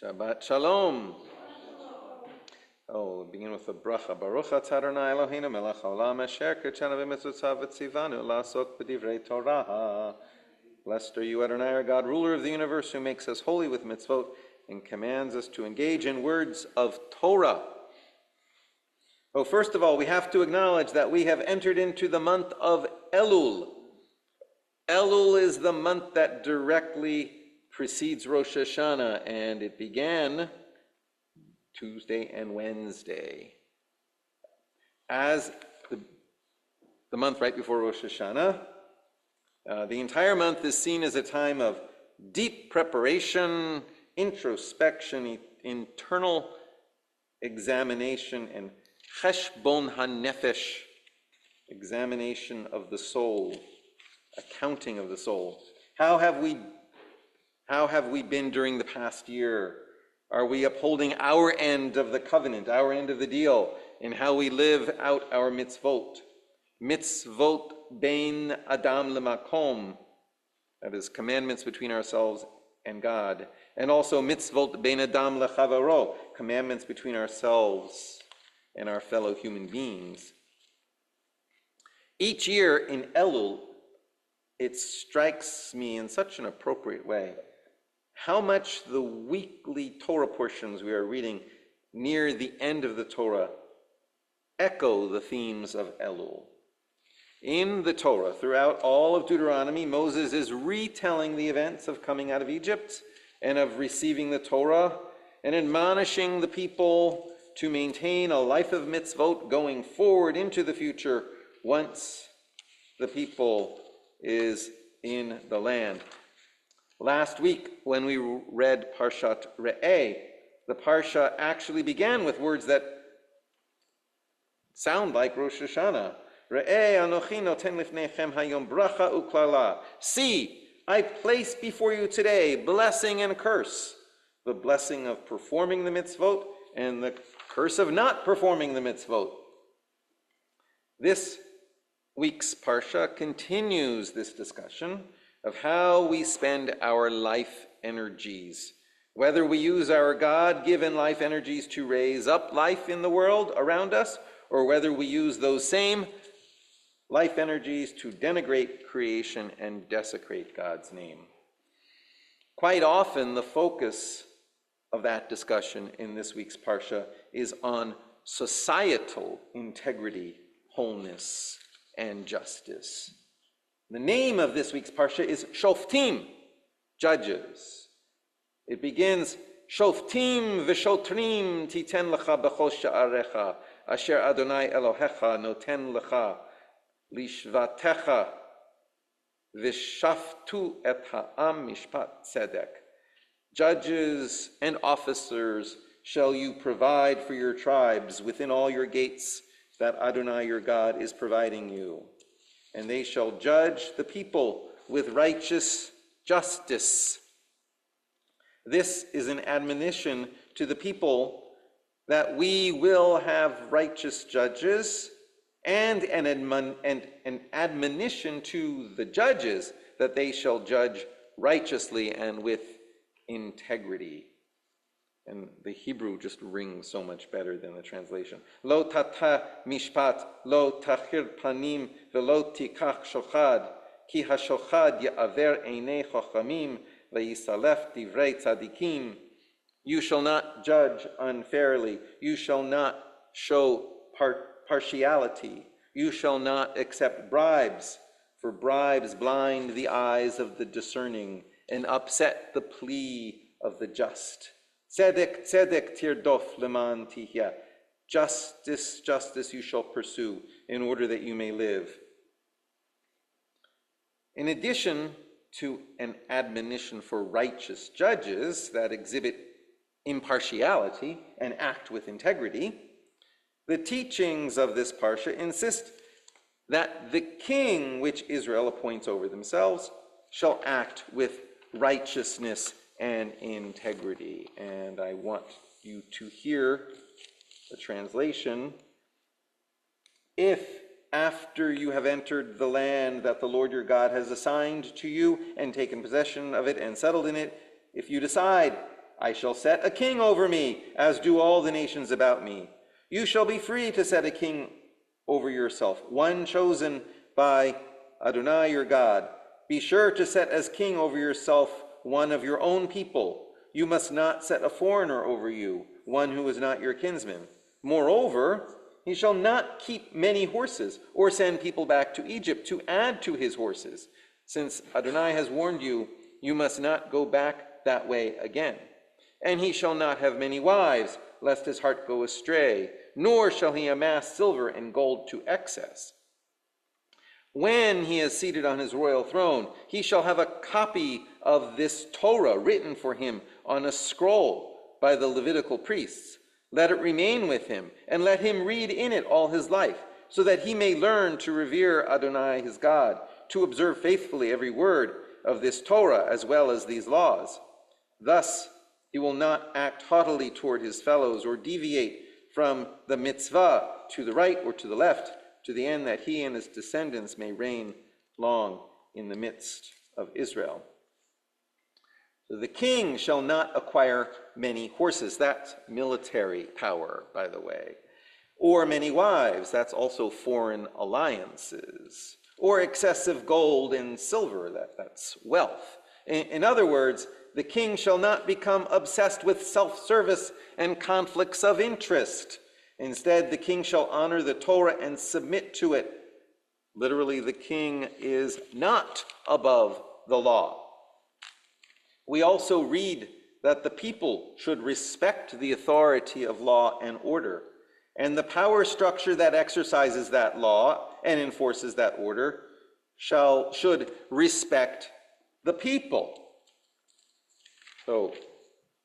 Shabbat Shalom. Oh, we'll begin with the bracha. Baruch atah Adonai Eloheinu melech haolam asher kirtzanu b'mitzvotzav v'tzivanu la'asok b'divrei Torah. Blessed are you, Adonai, our God, ruler of the universe, who makes us holy with mitzvot and commands us to engage in words of Torah. Oh, first of all, we have to acknowledge that we have entered into the month of Elul. Elul is the month that directly precedes Rosh Hashanah, and it began Tuesday and Wednesday. As the month right before Rosh Hashanah, the entire month is seen as a time of deep preparation, introspection, internal examination, and cheshbon hanefesh, examination of the soul, accounting of the soul. How have we been during the past year? Are we upholding our end of the covenant, our end of the deal, in how we live out our mitzvot? Mitzvot bein adam lemakom, that is commandments between ourselves and God, and also mitzvot bein adam lechavaro, commandments between ourselves and our fellow human beings. Each year in Elul, it strikes me in such an appropriate way how much the weekly Torah portions we are reading near the end of the Torah echo the themes of Elul. In the Torah, throughout all of Deuteronomy, Moses is retelling the events of coming out of Egypt and of receiving the Torah and admonishing the people to maintain a life of mitzvot going forward into the future once the people is in the land. Last week, when we read Parshat Re'eh, the Parsha actually began with words that sound like Rosh Hashanah. Re'eh anochi noten lifnechem hayom bracha uklala. See, I place before you today blessing and curse. The blessing of performing the mitzvot and the curse of not performing the mitzvot. This week's Parsha continues this discussion of how we spend our life energies, whether we use our God-given life energies to raise up life in the world around us, or whether we use those same life energies to denigrate creation and desecrate God's name. Quite often, the focus of that discussion in this week's Parsha is on societal integrity, wholeness, and justice. The name of this week's Parsha is Shoftim, Judges. It begins, Shoftim v'shotrim titen lecha b'chol sha'arecha, asher Adonai Elohecha noten lecha, lishvatecha v'shaftu et ha'am mishpat tzedek. Judges and officers shall you provide for your tribes within all your gates that Adonai your God is providing you. And they shall judge the people with righteous justice. This is an admonition to the people that we will have righteous judges, and an admonition to the judges that they shall judge righteously and with integrity. And the Hebrew just rings so much better than the translation. Lo tata mishpat, lo tachir panim, velo tikach shochad, ki hashochad ya'aver einei chochamim, ve'isalef divrei tzadikim. You shall not judge unfairly. You shall not show partiality. You shall not accept bribes, for bribes blind the eyes of the discerning and upset the plea of the just. Tzedek, tzedek tirdof leman tihya. Justice, justice you shall pursue in order that you may live. In addition to an admonition for righteous judges that exhibit impartiality and act with integrity, the teachings of this Parsha insist that the king which Israel appoints over themselves shall act with righteousness and integrity. And I want you to hear the translation. If after you have entered the land that the Lord your God has assigned to you and taken possession of it and settled in it, if you decide, I shall set a king over me, as do all the nations about me. You shall be free to set a king over yourself, one chosen by Adonai your God. Be sure to set as king over yourself one of your own people. You must not set a foreigner over you, one who is not your kinsman. Moreover, he shall not keep many horses or send people back to Egypt to add to his horses. Since Adonai has warned you, you must not go back that way again. And he shall not have many wives, lest his heart go astray, nor shall he amass silver and gold to excess. When he is seated on his royal throne, he shall have a copy of this Torah written for him on a scroll by the Levitical priests. Let it remain with him, and let him read in it all his life, so that he may learn to revere Adonai his God, to observe faithfully every word of this Torah as well as these laws. Thus he will not act haughtily toward his fellows or deviate from the mitzvah to the right or to the left, to the end that he and his descendants may reign long in the midst of Israel. So the king shall not acquire many horses. That's military power, by the way. Or many wives. That's also foreign alliances. Or excessive gold and silver. That's wealth. In other words, the king shall not become obsessed with self-service and conflicts of interest. Instead, the king shall honor the Torah and submit to it. Literally, the king is not above the law. We also read that the people should respect the authority of law and order, and the power structure that exercises that law and enforces that order should respect the people. So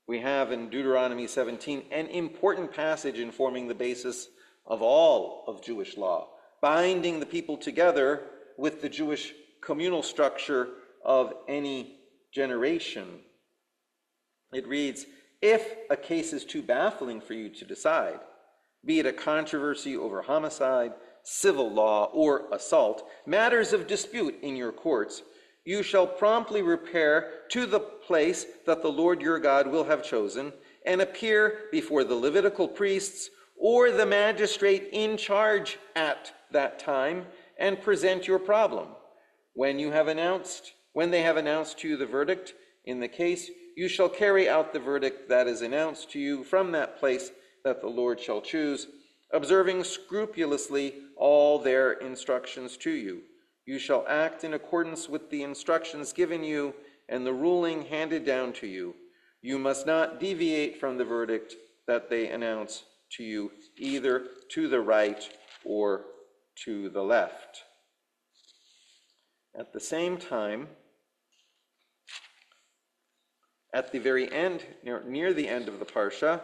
we have in Deuteronomy 17 an important passage informing the basis of all of Jewish law, binding the people together with the Jewish communal structure of any generation. It reads, if a case is too baffling for you to decide, be it a controversy over homicide, civil law, or assault, matters of dispute in your courts, you shall promptly repair to the place that the Lord your God will have chosen and appear before the Levitical priests or the magistrate in charge at that time and present your problem. When they have announced to you the verdict in the case, you shall carry out the verdict that is announced to you from that place that the Lord shall choose, observing scrupulously all their instructions to you. You shall act in accordance with the instructions given you and the ruling handed down to you. You must not deviate from the verdict that they announce to you, either to the right or to the left. At the same time, at the very end, near the end of the Parsha,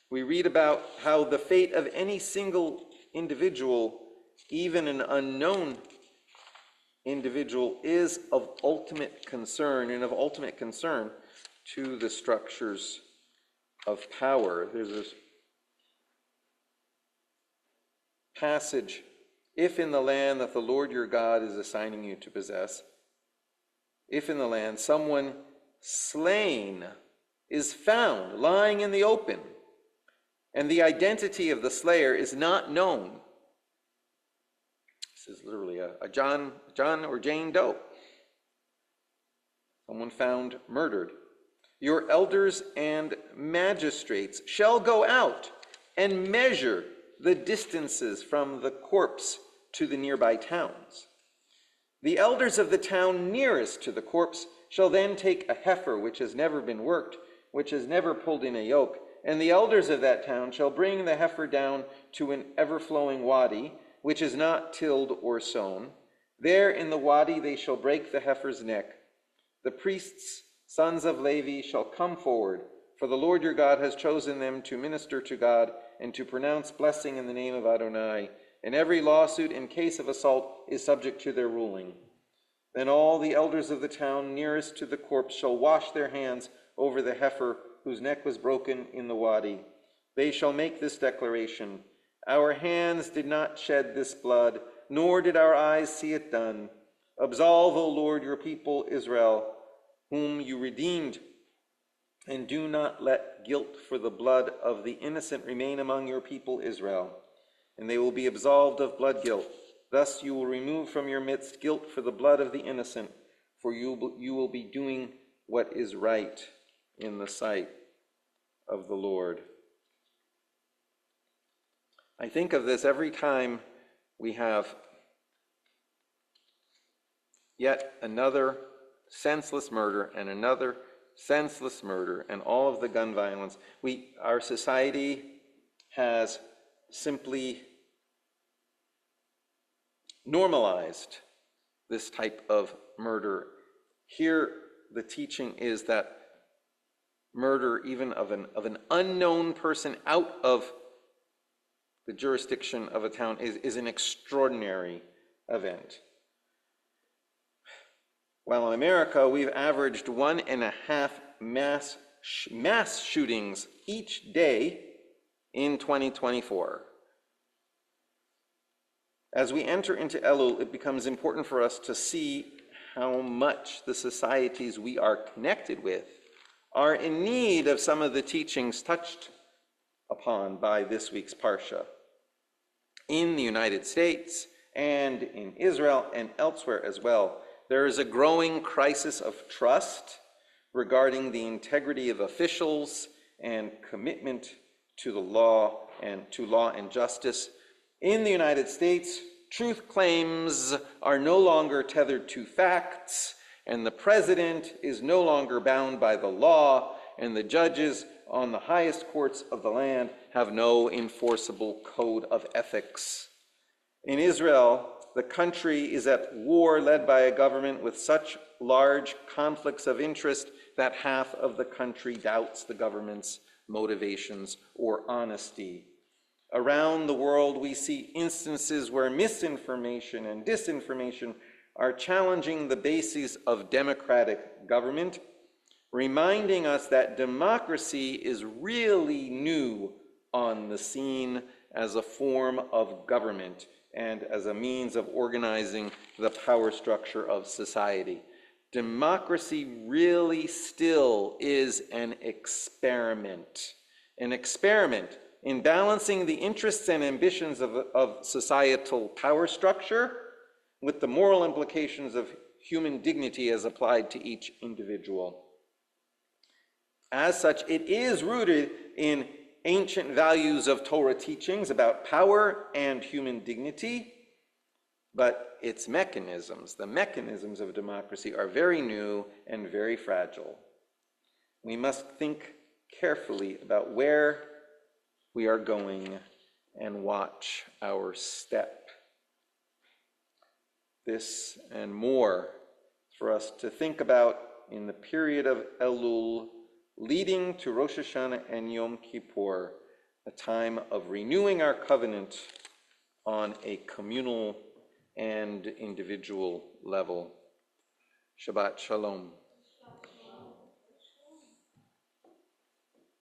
we read about how the fate of any single individual, even an unknown individual, is of ultimate concern to the structures of power. There's this passage, if in the land that the Lord your God is assigning you to possess, if in the land someone slain is found lying in the open, and the identity of the slayer is not known. This is literally a John or Jane Doe. Someone found murdered. Your elders and magistrates shall go out and measure the distances from the corpse to the nearby towns. The elders of the town nearest to the corpse shall then take a heifer which has never been worked, which has never pulled in a yoke, and the elders of that town shall bring the heifer down to an ever-flowing wadi, which is not tilled or sown. There in the wadi they shall break the heifer's neck. The priests, sons of Levi, shall come forward, for the Lord your God has chosen them to minister to God and to pronounce blessing in the name of Adonai. And every lawsuit in case of assault is subject to their ruling. Then all the elders of the town nearest to the corpse shall wash their hands over the heifer whose neck was broken in the wadi. They shall make this declaration: our hands did not shed this blood, nor did our eyes see it done. Absolve, O Lord, your people Israel, whom you redeemed and do not let guilt for the blood of the innocent remain among your people Israel, and they will be absolved of blood guilt. Thus you will remove from your midst guilt for the blood of the innocent, for you will be doing what is right in the sight of the Lord. I think of this every time we have yet another senseless murder and another senseless murder and all of the gun violence. Our society has simply normalized this type of murder. Here, the teaching is that murder, even of an unknown person out of the jurisdiction of a town, is an extraordinary event. While in America, we've averaged 1.5 mass shootings each day in 2024. As we enter into Elul, it becomes important for us to see how much the societies we are connected with are in need of some of the teachings touched upon by this week's Parsha. In the United States and in Israel and elsewhere as well, there is a growing crisis of trust regarding the integrity of officials and commitment to the law and justice. In the United States, truth claims are no longer tethered to facts, and the president is no longer bound by the law, and the judges on the highest courts of the land have no enforceable code of ethics. In Israel, the country is at war led by a government with such large conflicts of interest that half of the country doubts the government's motivations or honesty. Around the world, we see instances where misinformation and disinformation are challenging the bases of democratic government, reminding us that democracy is really new on the scene as a form of government and as a means of organizing the power structure of society. Democracy really still is an experiment in balancing the interests and ambitions of societal power structure with the moral implications of human dignity as applied to each individual. As such, it is rooted in ancient values of Torah teachings about power and human dignity, but its mechanisms, the mechanisms of democracy, are very new and very fragile. We must think carefully about where we are going and watch our step. This and more for us to think about in the period of Elul leading to Rosh Hashanah and Yom Kippur, a time of renewing our covenant on a communal and individual level. Shabbat Shalom.